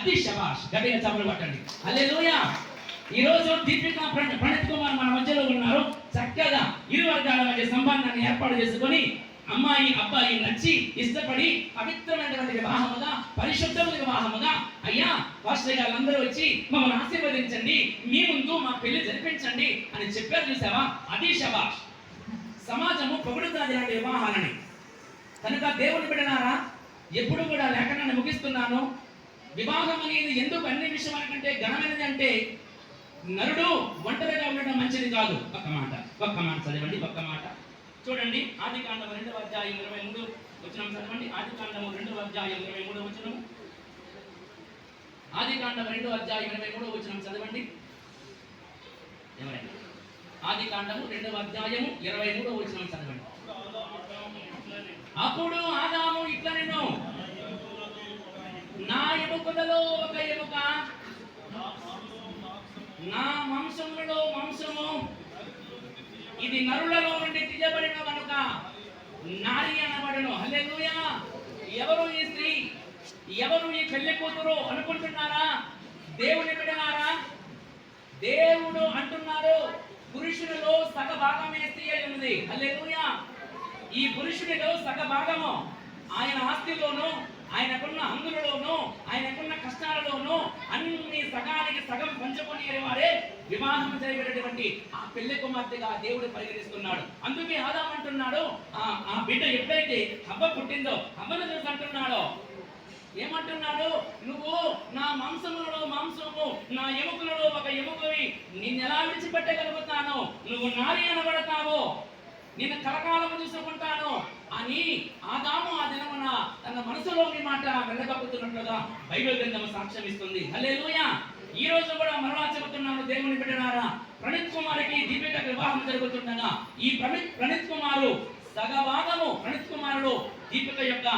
అది శబాష్. గట్టిగా చప్పట్లు కొట్టండి. హల్లెలూయా. ఈ రోజు దీపిక ప్రణీత్ కుమార్ మన మధ్యలో ఉన్నారు. చక్కగా ఇరు వర్గాల మధ్య సంబంధాన్ని ఏర్పాటు చేసుకొని అమ్మాయి అబ్బాయి నచ్చి ఇష్టపడి పవిత్రమైనటువంటి వివాహముగా పరిశుద్ధమైన వివాహముగా అయ్యా పాస్టర్ గారు అందరూ వచ్చి మమ్మల్ని ఆశీర్వదించండి, మీ ముందు మా పెళ్లి జరిపించండి అని చెప్పారు. చూసావా, అది శబాష్. సమాజము పొగుడుతుంది లాంటి వివాహాలని. కనుక దేవుని బిడ్డలారా, ఎప్పుడు కూడా లేఖనాన్ని ముగిస్తున్నాను. వివాహం అనేది ఎందుకు అన్ని విషయాల కంటే ఘనమైనది అంటే నరుడు ఒంటరిగా ఉండడం మంచిది కాదు. ఒక్క మాట చదవండి. ఒక్క మాట చూడండి. ఆదికాండము 2వ అధ్యాయం 23 వచనం చదవండి. ఆదికాండము 2వ అధ్యాయం 23 వచనం. ఆదికాండము 2వ అధ్యాయం 23 వచనం చదవండి. ఎవరైనా ఆదికాండము 2వ అధ్యాయము 23 వచనం చదవండి. అప్పుడు ఆదాము ఇట్లా నేను నా ఎముకలలో ఒక ఎముక, నా మాంసములలో మాంసము, ఇది నరులలో నుండి తీయబడిన కనుక నారి అనబడను. హల్లెలూయా. ఎవరు ఈ స్త్రీ, ఎవరు ఈ పెళ్లి కూతురు అనుకుంటున్నారా? దేవుని బిడ్డలారా, దేవుడు అంటున్నారు పురుషునిలో సగ భాగమే స్త్రీ అయి ఉన్నది. హల్లెలూయా. ఈ పురుషునిలో సగ భాగము ఆయన ఆస్తిలోను, ఆయనకున్న హంగులలోను, ఆయనకున్న కష్టాలలోను అన్ని సగానికి సగం పంచుకొని వారే వివాహం చేయబడేటువంటి ఆ పెళ్లి కుమార్తెగా దేవుడు పరిగణిస్తున్నాడు. అందుకే ఆదాము అంటున్నాడు, ఆ బిడ్డ ఎప్పుడైతే హవ్వ పుట్టిందో హవ్వను చూసి అంటున్నాడో, ఏమంటున్నాడు? నువ్వు నా మాంసములలో మాంసము, నా ఎముకలలో ఒక ఎముకవి, నిన్నెలా విడిచిపెట్టగలుగుతాను? నువ్వు నారి అనబడతావు, నిన్ను కలకాలము చూసుకుంటాను అని ఆదాము ఆ దినమున తన మనసులోని మాట వెళ్ళగక్కుతున్నట్లుగా బైబిల్ గ్రంథం సాక్ష్యం ఇస్తుంది. హల్లెలూయా. ఈ రోజు కూడా మరలా చెబుతున్నాను దేవుని బిడ్డలారా, ప్రణీత్ కుమార్కి దీపిక వివాహం జరుగుతుండగా ఈ ప్రణీత్ కుమారు సగభాగము, ప్రణీత్ కుమారుడు దీపిక యొక్క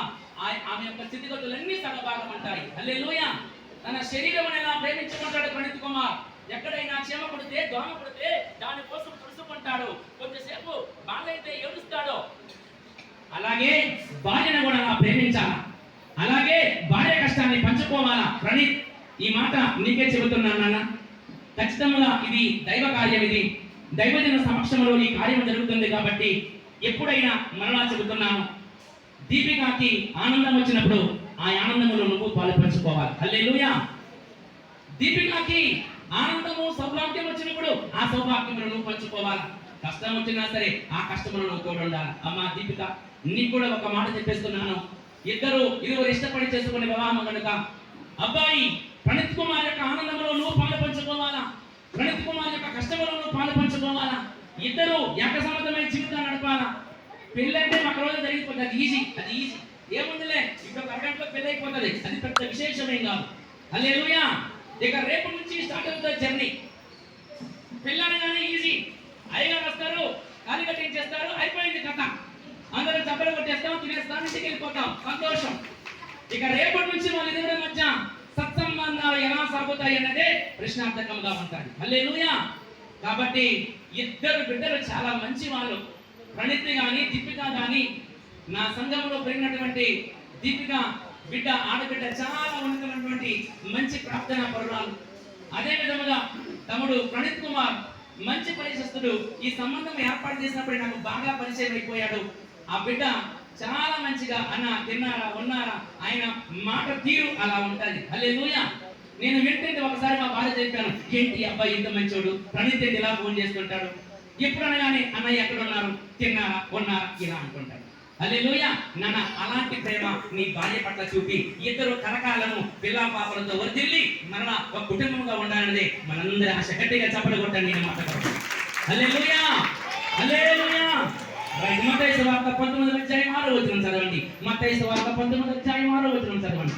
ఆమె యొక్క స్థితిగతులన్నీ సగభాగం అంటాయి. హల్లెలూయా. తన శరీరం ఎలా ప్రేమించుకుంటాడు ప్రణీత్ కుమార్. ఎక్కడైనా చీమ పుడితే, దోమ పుడితే దానికోసం తుడుచుకుంటాడు. కొద్దిసేపు బాగైతే ఏడుస్తాడు. అలాగే భార్యను కూడా ప్రేమించాలా, అలాగే భార్య కష్టాన్ని పంచుకోవాలా. ప్రణీత్, ఈ మాట నీకే చెబుతున్నాను నాన్న. ఖచ్చితంగా ఇది దైవ కార్యం, ఇది దైవజన సమక్షంలో ఈ కార్యం జరుగుతుంది. కాబట్టి ఎప్పుడైనా మరలా చెబుతున్నాను, దీపికకి ఆనందం వచ్చినప్పుడు ఆ ఆనందంలో నువ్వు పాలు పంచుకోవాలి. హల్లెలూయా. దీపికకి ఆనందము సౌభాగ్యం వచ్చినప్పుడు ఆ సౌభాగ్యమును నువ్వు పంచుకోవాలి. కష్టం వచ్చినా సరే ఆ కష్టమును నువ్వు తోడు ఉండాలి. అమ్మా దీపిక, నీకు కూడా ఒక మాట చెప్పేస్తున్నాను. ఇరువురు ఇష్టపడి చేసుకునే వివాహం కనుక అబ్బాయి ప్రణీత్ కుమార్ యొక్క ఆనందంలో నువ్వు పాలు పంచుకోవాలా, ప్రణీత్ కుమార్ యొక్క కష్టంలో నువ్వు పాలు పంచుకోవాలా. ఇద్దరు ఏకసమ్మతమైన జీవితాన్ని నడపాలా. పెళ్ళి అంటే ఒక రోజు జరిగిపోతుంది, అది ఈజీ. ఏముందిలే, ఇప్పుడు ఒక అరగంటలో పెళ్ళి అయిపోతుంది, అది పెద్ద విశేషమేం కాదు. హల్లెలూయా. ఇక రేపు నుంచి స్టార్ట్ అవుతుంది జర్నీ. పిల్లనగానే ఈజీ, అయ్యగారు వస్తారు, కాలి కట్టించేస్తారు, అయిపోయింది కథ. అందరూ చప్పలు కొట్టేస్తాం, తినేస్తాం, ఇంటికి వెళ్ళిపోతాం, సంతోషం. ఇక రేపటి నుంచి వాళ్ళిద్దరి మధ్య సత్సంబంధాలు ఎలా సాగుతాయి అన్నదే ప్రశ్నార్థకంగా ఉంటాయి. హల్లెలూయా. కాబట్టి ఇద్దరు బిడ్డలు చాలా మంచి వాళ్ళు. ప్రణీత్ గాని దీపిక గాని, నా సంఘంలో పెరిగినటువంటి దీపిక బిడ్డ, ఆడబిడ్డ చాలా ఉన్నతమైనటువంటి మంచి ప్రార్థనా పరురాలు. అదే విధముగా తమ్ముడు ప్రణీత్ కుమార్ మంచి పరిచయస్తుడు. ఈ సంబంధం ఏర్పాటు చేసినప్పుడు నాకు బాగా పరిచయం అయిపోయాడు. ఆ బిడ్డ చాలా మంచిగా అన్న తిన్నారా ఉన్నారా, ఆయన మాట తీరు అలా ఉంటుంది. హల్లెలూయా. నేను వింటుంది ఒకసారి మా భార్య చెప్పాను, ఏంటి అబ్బాయి ఇంత మంచోడు, ప్రణీత్ ఏంటి ఇలా ఫోన్ చేస్తుంటాడు, ఎప్పుడనగానే అన్నయ్య ఎక్కడ ఉన్నారు, తిన్నారా ఉన్నారా ఇలా అంటుంటాడు. హల్లెలూయా. నాన్న, అలాంటి ప్రేమ నీ భార్య పట్ల చూపి ఇద్దరు కరకాలను పిల్లా పాపలతో వర్ధిల్లి మరలా ఒక కుటుంబంగా ఉండాలనేది మనందరి ఆశ. గట్టిగా చప్పట్లు కొట్టండి. నేను మాట్లాడుతున్నాను. హల్లెలూయా. హల్లెలూయా. మత్తయి సువార్త 19వ అధ్యాయం 6వ వచనం చదవండి. మత్తయి సువార్త 19వ అధ్యాయం 6వ వచనం చదవండి.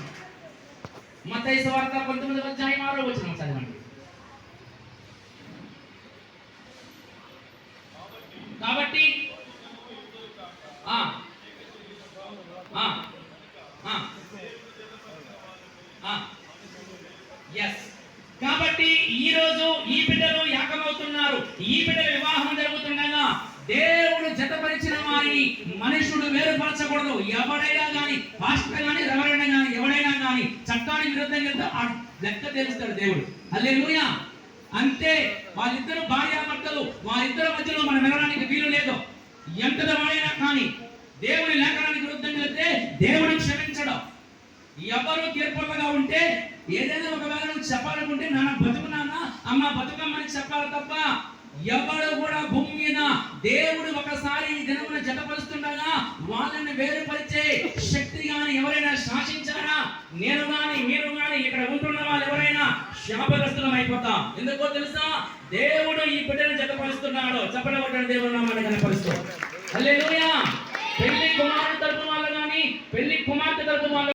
మత్తయి సువార్త 19వ అధ్యాయం 6వ వచనం చదవండి. కాబట్టి కాబట్టి ఈ రోజు ఈ బిడ్డలు ఏకమవుతున్నారు. ఈ బిడ్డల వివాహం జరుగుతుండగా దేవుడు జతపరిచిన వారిని మనుషుడు వేరుపరచకూడదు. ఎవడైనా కానీ, పాస్టర్ కానీ, రెవరెండ్ కానీ, ఎవడైనా కానీ చట్టానికి విరుద్ధంగా ఆ లెక్క తెలుస్తాడు దేవుడు. హల్లెలూయా. అంతే, వాళ్ళిద్దరు భార్యాభర్తలు, వారిద్దరి మధ్యలో మనం వెళ్ళడానికి వీలు లేదు. ఎంతటి వాడైనా కానీ దేవుని లేఖనానికి విరుద్ధంగా వెళ్తే దేవుడు క్షమించడం. ఎవరు తీర్పులుగా ఉంటే ఏదైనా ఒకవేళ నువ్వు చెప్పాలనుకుంటే నాన్న బతుకున్నానా, అమ్మ బతుకమ్మని చెప్పాలి తప్ప ఎవడు కూడా భూమి మీద దేవుడు ఒకసారి ఈ దినమున జతపరుస్తుండగా వాళ్ళని వేరుపరిచే శక్తి గాని ఎవరైనా శాసించారా? నేను గాని, మీరు గాని, ఇక్కడ ఉంటున్న వాళ్ళు ఎవరైనా శాపగ్రస్తులం అయిపోతాం. ఎందుకో తెలుసా? దేవుడు ఈ బిడ్డను జతపరుస్తున్నాడు. చెప్పబడ్డ దేవుడు నామాన్ని కనపరుస్తూ. హల్లెలూయా. పెళ్లి కుమారుడు తరపు వాళ్ళు గాని, పెళ్లి కుమార్తె తరపు వాళ్ళు